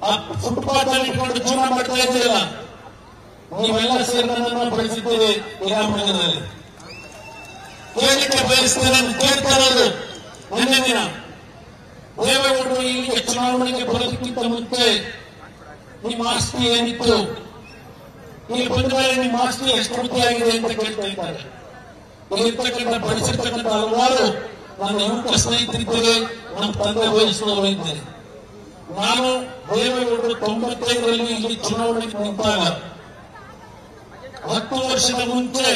ಆ ಫುಟ್ಪಾತ್ ಅಲ್ಲಿ ಇಟ್ಕೊಂಡು ಜೀವನ ಮಾಡ್ತಾ ಇದ್ದೀರಲ್ಲ, ನೀವೆಲ್ಲ ಸೇರಿ ನನ್ನನ್ನು ಬೆಳೆಸಿದ್ದೀರಿ ವಿರಾಮನಗರದಲ್ಲಿ. ಕೇಳಲಿಕ್ಕೆ ಬಯಸ್ತೇನೆ, ಕೇಳ್ತಾ ಇರೋದು ನಿನ್ನೆ ದಿನ ದೇವೇಗೌಡರು ಇಲ್ಲಿಗೆ ಚುನಾವಣೆಗೆ ಬರೋದಕ್ಕಿಂತ ಮುಂಚೆ ನಿಮ್ಮ ಆಸ್ತಿ ಏನಿತ್ತು, ಇಲ್ಲಿ ಬಂದ ಮೇಲೆ ನಿಮ್ಮ ಆಸ್ತಿ ಎಷ್ಟು ವೃದ್ಧಿ ಆಗಿದೆ ಅಂತ ಕೇಳ್ತಾ ಇದ್ದಾರೆ. ಇಲ್ಲಿರ್ತಕ್ಕಂಥ ಬೆಳೆಸಿರ್ತಕ್ಕಂಥ ಹಲವಾರು ನನ್ನ ಯುವಕ ಸ್ನೇಹಿತರಿದ್ದಾರೆ, ನಮ್ಮ ತಂದೆ ವಯಸ್ಸಿನವರು ಇದ್ದಾರೆ. ನಾನು ದೇವೇಗೌಡರು 95ರಲ್ಲಿ ಇಲ್ಲಿ ಚುನಾವಣೆಗೆ ನಿಂತಾಗ 10 ವರ್ಷದ ಮುಂಚೆ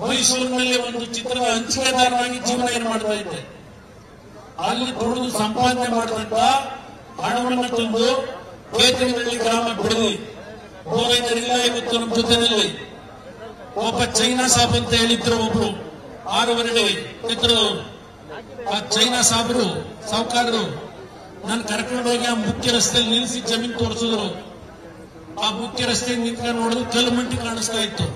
ಮೈಸೂರಿನಲ್ಲಿ ಒಂದು ಚಿತ್ರದ ಹಂಚಿಕೆದಾರನಾಗಿ ಜೀವನ ಮಾಡ್ತಾ ಇದ್ದೆ. ಅಲ್ಲಿ ದುಡಿದು ಸಂಪಾದನೆ ಮಾಡಿದಂತ ಹಣವನ್ನು ತಂದು ಕೇತನಹಳ್ಳಿ ಗ್ರಾಮ ಬಿಡಲಿ ಹೋಗೈತರಿಲ್ಲ. ಇವತ್ತು ನಮ್ಮ ಜೊತೆಯಲ್ಲಿ ಒಬ್ಬ ಚೈನಾ ಸಾಬ್ ಅಂತ ಹೇಳಿದ್ರು, ಒಬ್ರು 6 ಇದ್ರು. ಆ ಚೈನಾ ಸಾಬ್ರು ಸಾಹುಕಾರರು ನಾನು ಕರ್ಕೊಂಡು ಹೋಗಿ ಆ ಮುಖ್ಯ ರಸ್ತೆಯಲ್ಲಿ ನಿಲ್ಲಿಸಿ ಜಮೀನು ತೋರಿಸಿದ್ರು. ಆ ಮುಖ್ಯ ರಸ್ತೆ ನಿಂತ್ಕೊಂಡು ನೋಡಿದ್ರು ಕಲ್ಲು ಮಂಟಿ ಕಾಣಿಸ್ತಾ ಇತ್ತು.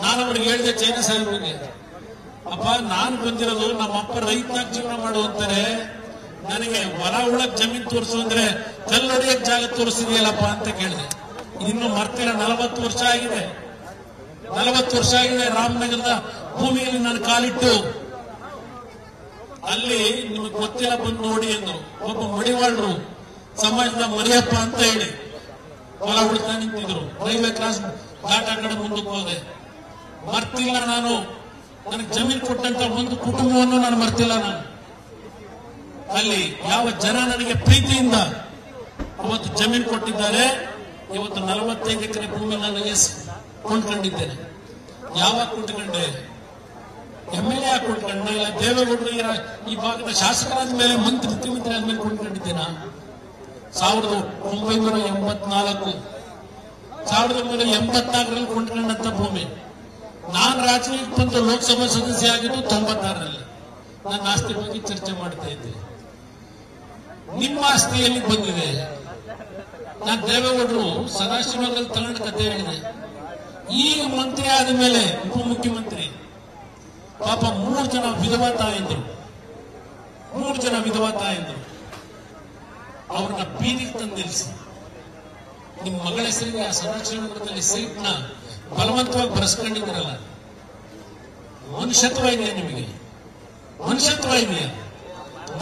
ನಾನು ಅವ್ರಿಗೆ ಹೇಳಿದೆ ಚೈನಾ ಸಾಹೇಬ್ರಿಗೆ, ಅಪ್ಪ ನಾನು ಬಂದಿರೋದು ನಮ್ಮಪ್ಪ ರೈತನಾಗಿ ಜೀವನ ಮಾಡುವಂತಾರೆ, ನನಗೆ ಹೊಲ ಉಳಕ್ ಜಮೀನ್ ತೋರಿಸು ಅಂದ್ರೆ ಕಲ್ಲು ಹೊಡೆಯಕ್ ಜಾಗ ತೋರಿಸಿದೆಯಲ್ಲಪ್ಪ ಅಂತ ಕೇಳಿದೆ. ಇನ್ನು ಮರ್ತಿಲ್ಲ, 40 ವರ್ಷ ಆಗಿದೆ. 40 ವರ್ಷ ಆಗಿದೆ ರಾಮನಗರದ ಭೂಮಿಯಲ್ಲಿ ನಾನು ಕಾಲಿಟ್ಟು. ಅಲ್ಲಿ ನಿಮಗೆ ಗೊತ್ತಿಲ್ಲ, ಬಂದು ನೋಡಿ ಎಂದು ಒಬ್ಬ ಮಡಿವಾಳರು ಸಮಾಜದ ಮರಿಯಪ್ಪ ಅಂತ ಹೇಳಿ ಹೊಲ ಉಳ್ತಾ ನಿಂತಿದ್ರು. ರೈಲ್ವೆ ಕ್ರಾಸ್ ಘಾಟ್ ಆ ಕಡೆ ಮುಂದಕ್ಕೆ ಹೋದೆ. ಮರ್ತಿಲ್ಲ ನಾನು, ನನಗೆ ಜಮೀನು ಕೊಟ್ಟಂತ ಒಂದು ಕುಟುಂಬವನ್ನು ನಾನು ಮರ್ತಿಲ್ಲ. ನಾನು ಅಲ್ಲಿ ಯಾವ ಜನ ನನಗೆ ಪ್ರೀತಿಯಿಂದ ಅವತ್ತು ಜಮೀನು ಕೊಟ್ಟಿದ್ದಾರೆ. ಇವತ್ತು 45 ಎಕರೆ ಭೂಮಿ ನನಗೆ ಕೊಂಡ್ಕೊಂಡಿದ್ದೇನೆ. ಯಾವಾಗ ಕೊಂಡ್ಕೊಂಡೆ? MLA ಯಾಕೆ ಕೊಂಡ್ಕೊಂಡೆ? ಇಲ್ಲ ದೇವೇಗೌಡರು ಈ ಭಾಗದ ಶಾಸಕರಾದ ಮೇಲೆ ಮುಖ್ಯಮಂತ್ರಿ ಆದ್ಮೇಲೆ ಕೊಂಡ್ಕೊಂಡಿದ್ದೇನ? 1984 1984ರಲ್ಲಿ ಕೊಂಡ್ಕೊಂಡಂತ ಭೂಮಿ. ನಾನು ರಾಜಕೀಯಕ್ಕೆ ಬಂದು ಲೋಕಸಭಾ ಸದಸ್ಯ ಆಗಿದ್ದು 96ರಲ್ಲಿ. ನನ್ನ ಆಸ್ತಿ ಬಗ್ಗೆ ಚರ್ಚೆ ಮಾಡ್ತಾ ಇದ್ದೆ. ನಿಮ್ಮ ಆಸ್ತಿಯಲ್ಲಿ ಬಂದಿದೆ. ನಾನು ದೇವೇಗೌಡರು ಸದಾಶಿವದಲ್ಲಿ ತಗೊಂಡ ಕಥೆ ಹೇಳಿದೆ. ಈಗ ಮಂತ್ರಿ ಆದ ಮೇಲೆ ಉಪಮುಖ್ಯಮಂತ್ರಿ ಪಾಪ 3 ಜನ ವಿಧವಾ ತಾಯಂದ್ರು, 3 ಜನ ವಿಧವಾ ತಾಯಂದ್ರು ಅವ್ರನ್ನ ಬೀದಿಗೆ ತಂದು ನಿಲ್ಲಿಸಿ, ನಿಮ್ಮ ಮಗಳ ಹೆಸರಿಗೆ ಆ ಸದಾಶಿವದಲ್ಲಿ ಸೈಟ್ನ ಬಲವಂತವಾಗಿ ಬರೆಸ್ಕೊಂಡಿದ್ದೀರಲ್ಲ, ಮನುಷ್ಯತ್ವ ಇದೆಯಾ ನಿಮಗೆ? ಮನುಷ್ಯತ್ವ ಇದೆಯಾ?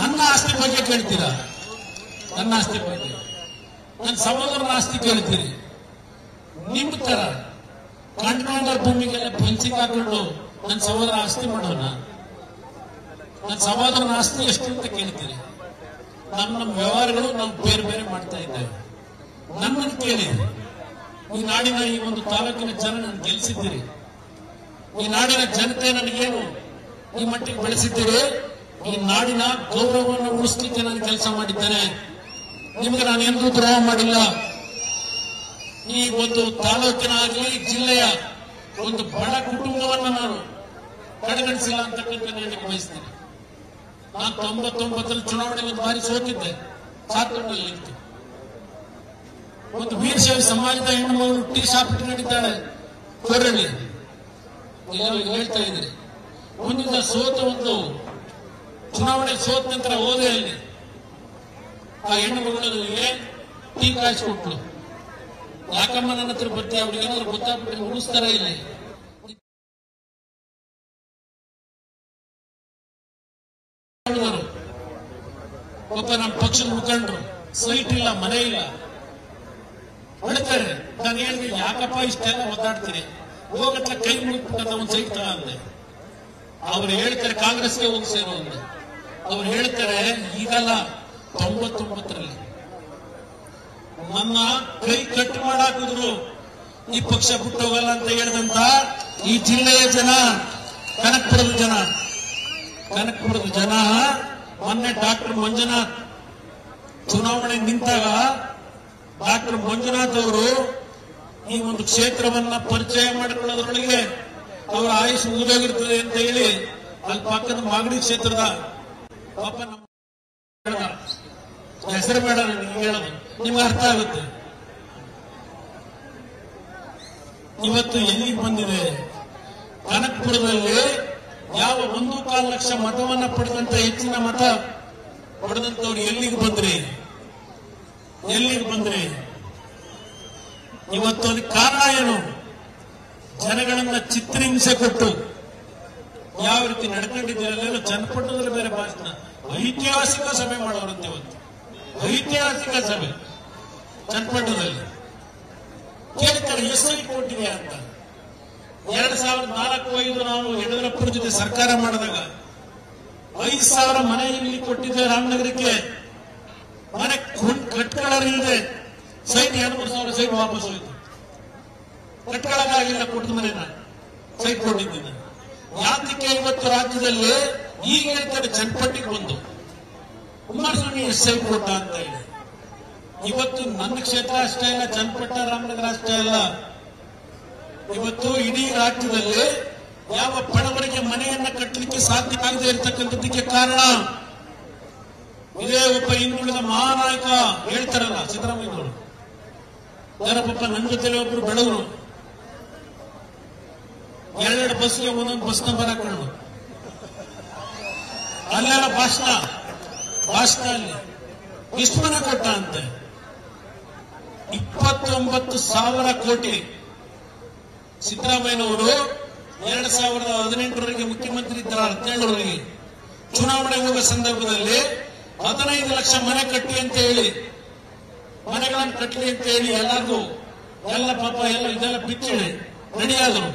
ನನ್ನ ಆಸ್ತಿ ಬಗ್ಗೆ ಕೇಳ್ತೀರಾ? ನನ್ನ ಆಸ್ತಿ ಬಗ್ಗೆ, ನನ್ನ ಸಹೋದರನ ಆಸ್ತಿ ಕೇಳ್ತೀರಿ? ನಿಮ್ಮ ತರ ಕಂಡ್ಕೊಂಡ ಭೂಮಿಗೆಲ್ಲ ಫೆನ್ಸಿಂಗ್ ಹಾಕೊಂಡು ನನ್ನ ಸಹೋದರ ಆಸ್ತಿ ಮಾಡೋಣ? ನನ್ನ ಸಹೋದರನ ಆಸ್ತಿ ಎಷ್ಟು ಅಂತ ಕೇಳ್ತೀರಿ? ನಮ್ಮ ವ್ಯವಹಾರಗಳು ನಾವು ಬೇರೆ ಬೇರೆ ಮಾಡ್ತಾ ಇದ್ದೇವೆ. ನನ್ನನ್ನು ಕೇಳಿ, ಈ ನಾಡಿನ ಈ ಒಂದು ತಾಲೂಕಿನ ಜನ ನನ್ನ ಗೆಲ್ಲಿಸಿದ್ದೀರಿ. ಈ ನಾಡಿನ ಜನತೆ ನನಗೇನು ಈ ಮಟ್ಟಿಗೆ ಬೆಳೆಸಿದ್ದೀರಿ. ಈ ನಾಡಿನ ಗೌರವವನ್ನು ಉಳಿಸಲಿಕ್ಕೆ ನಾನು ಕೆಲಸ ಮಾಡಿದ್ದೇನೆ. ನಿಮಗೆ ನಾನು ಎಂದೂ ದ್ರೋಹ ಮಾಡಿಲ್ಲ. ಈ ಒಂದು ತಾಲೂಕಿನ ಆಗಲಿ ಜಿಲ್ಲೆಯ ಒಂದು ಬಡ ಕುಟುಂಬವನ್ನು ನಾನು ಕಡೆಗಣಿಸಿಲ್ಲ ಅಂತಕ್ಕಂಥ ನನಗೆ ಬಯಸ್ತೇನೆ. ನಾನು 99ರಲ್ಲಿ ಚುನಾವಣೆ ಒಂದು ಬಾರಿ ಸೋತಿದ್ದೆ. ಸಾತೂರಿನಲ್ಲಿ ಇತ್ತು. ಒಂದು ವೀರಶೈವ ಸಮಾಜದ ಹೆಣ್ಣುಮಗಳು ಟೀ ಶಾಪ್ ಇಟ್ಕೊಂಡಿದ್ದಾಳೆ ಕೊರಳ್ಳಿ. ಹೇಳ್ತಾ ಇದ್ದಾರೆ, ಒಂದಿನ ಸೋತ ಒಂದು ಚುನಾವಣೆ ಸೋತ ನಂತರ ಹೋದೆ ಅಲ್ಲಿ. ಆ ಹೆಣ್ಣು ಮಗಳಿಗೆ ಟೀ ಕಾಯಿಸ್ಕೊಟ್ಲು. ಯಾಕಮ್ಮ ನನ್ನ ಹತ್ರ ಬರ್ತೀಯ? ಅವ್ರಿಗೆ ಏನಾದ್ರು ಗೊತ್ತಾಗ್ಬಿಟ್ಟು ಉಳಿಸ್ತಾರ ಇಲ್ಲ? ಒಬ್ಬ ನಮ್ಮ ಪಕ್ಷದ ಮುಖಂಡರು, ಸೈಟ್ ಇಲ್ಲ, ಮನೆ ಇಲ್ಲ, ಹೊಡ್ತಾರೆ. ನಾನು ಹೇಳಿದೆ, ಯಾಕಪ್ಪ ಇಷ್ಟೆಲ್ಲ ಒದ್ದಾಡ್ತೀರಿ? ಹೋಗಟ್ಲ ಕೈ ಮುಗಿಬಿಟ್ಟಂತ ಒಂದು ಸೈಟ್ ತಗ ಅಂದೆ. ಅವ್ರು ಹೇಳ್ತಾರೆ ಕಾಂಗ್ರೆಸ್ಗೆ ಹೋಗಿ ಸೇರೋ ಅಂದೆ. ಅವ್ರು ಹೇಳ್ತಾರೆ ಈಗಲ್ಲ, 99ರಲ್ಲಿ ನನ್ನ ಕೈ ಕಟ್ಟು ಮಾಡಾಕಿದ್ರು, ಈ ಪಕ್ಷ ಬಿಟ್ಟು ಹೋಗಲ್ಲ ಅಂತ ಹೇಳಿದಂತ ಈ ಜಿಲ್ಲೆಯ ಜನ, ಕನಕಪುರದ ಜನ ಮೊನ್ನೆ ಡಾಕ್ಟರ್ ಮಂಜುನಾಥ್ ಚುನಾವಣೆ ನಿಂತಾಗ ಡಾಕ್ಟರ್ ಮಂಜುನಾಥ್ ಅವರು ಈ ಒಂದು ಕ್ಷೇತ್ರವನ್ನ ಪರಿಚಯ ಮಾಡಿಕೊಳ್ಳೋದ್ರೊಳಗೆ ಅವರ ಆಯುಷ್ ಮುಗಿದೋಗಿರ್ತದೆ ಅಂತ ಹೇಳಿ ಅಲ್ಲಿ ಪಕ್ಕದ ಮಾಗಡಿ ಕ್ಷೇತ್ರದ ಪಾಪ ನಮ್ಮ ಹೆಸರು ಬೇಡ ಹೇಳೋದು, ನಿಮ್ಗೆ ಅರ್ಥ ಆಗುತ್ತೆ. ಇವತ್ತು ಎಲ್ಲಿ ಬಂದಿದೆ? ಕನಕಪುರದಲ್ಲಿ ಯಾವ 1.25 ಲಕ್ಷ ಮತವನ್ನ ಪಡೆದಂತ ಹೆಚ್ಚಿನ ಮತ ಪಡೆದಂತವ್ರು ಎಲ್ಲಿಗೆ ಬಂದ್ರಿ? ಎಲ್ಲಿಗೆ ಬಂದ್ರೆ ಇವತ್ತು ಅದಕ್ಕೆ ಕಾರಣ ಏನು? ಜನಗಳನ್ನ ಚಿತ್ರಹಿಂಸೆ ಕೊಟ್ಟು ಯಾವ ರೀತಿ ನಡ್ಕೊಂಡಿದ್ದೀರಲ್ಲ, ಚನ್ನಪಟ್ಟಣದಲ್ಲಿ ಬೇರೆ ಭಾಷಣ, ಐತಿಹಾಸಿಕ ಸಭೆ ಮಾಡೋರಂತೆ ಇವತ್ತು, ಐತಿಹಾಸಿಕ ಸಭೆ ಚನ್ನಪಟ್ಟಣದಲ್ಲಿ. ಕೇಳ್ತಾರೆ ಎಸ್ಐ ಕೊಟ್ಟಿದೆ ಅಂತ. 2004-5 ನಾವು ಯಡಿಯೂರಪ್ಪನ ಜೊತೆ ಸರ್ಕಾರ ಮಾಡಿದಾಗ 5,000 ಮನೆ ಇಲ್ಲಿ ಕೊಟ್ಟಿದ್ದೆ ರಾಮನಗರಕ್ಕೆ. ಮನೆ ಕಟ್ಕೊಳ್ಳೋರಿಲ್ಲದೆ ಸೈಟ್ 2-3,000 ಸೈಟ್ ವಾಪಸ್ ಹೋಯ್ತು. ಕಟ್ಕೊಳ್ಳೋಕ್ಕಾಗಿಲ್ಲ ಕೊಟ್ಟಿದ ಮನೆನ ಸೈಟ್ ಕೊಟ್ಟಿದ್ದೀನಿ. ಯಾತಕ್ಕೆ ಇವತ್ತು ರಾಜ್ಯದಲ್ಲಿ ಈಗ ಹೇಳ್ತಾರೆ ಚನ್ನಪಟ್ಟಿಗೆ ಬಂದು ಕುಮಾರಸ್ವಾಮಿ ಎಸ್ಐ ಕೊಟ್ಟ ಅಂತ ಹೇಳಿ. ಇವತ್ತು ನನ್ನ ಕ್ಷೇತ್ರ ಅಷ್ಟೇ ಅಲ್ಲ, ಚನ್ನಪಟ್ಟ ರಾಮನಗರ ಅಷ್ಟೇ ಅಲ್ಲ, ಇವತ್ತು ಇಡೀ ರಾಜ್ಯದಲ್ಲಿ ಯಾವ ಬಡವರಿಗೆ ಮನೆಯನ್ನ ಕಟ್ಟಲಿಕ್ಕೆ ಸಾಧ್ಯ ಆಗದೆ ಇರತಕ್ಕಂಥದ್ದಕ್ಕೆ ಕಾರಣ ಇದೇ ಒಬ್ಬ ಹಿಂದುಳಿದ ಮಹಾನಾಯಕ ಹೇಳ್ತಾರಲ್ಲ ಸಿದ್ದರಾಮಯ್ಯನವರು. ಯಾರಪ್ಪ ನನ್ನ ಜೊತೆಲಿ ಒಬ್ರು ಬಡವರು 2 ಬಸ್ಗೆ ಒಂದೊಂದು ಬಸ್ ನಂಬರ್ ಹಾಕೊಂಡು ಅಲ್ಲೆಲ್ಲ ಭಾಷಣ ಅಲ್ಲಿ ಎಷ್ಟು ಮನೆ ಕೊಟ್ಟ ಅಂತೆ? 29,000 ಕೋಟಿ ಸಿದ್ದರಾಮಯ್ಯನವರು 2018 ಮುಖ್ಯಮಂತ್ರಿ ಇದ್ದ 17 ಚುನಾವಣೆ ಹೋಗುವ ಸಂದರ್ಭದಲ್ಲಿ 15 ಲಕ್ಷ ಮನೆ ಕಟ್ಟಿ ಅಂತ ಹೇಳಿ, ಮನೆಗಳನ್ನು ಕಟ್ಟಲಿ ಅಂತ ಹೇಳಿ ಎಲ್ಲರಿಗೂ ಎಲ್ಲ ಪಾಪ ಎಲ್ಲ ಇದೆಲ್ಲ ಬಿಚ್ಚಿ ರೆಡಿ ಆದರು.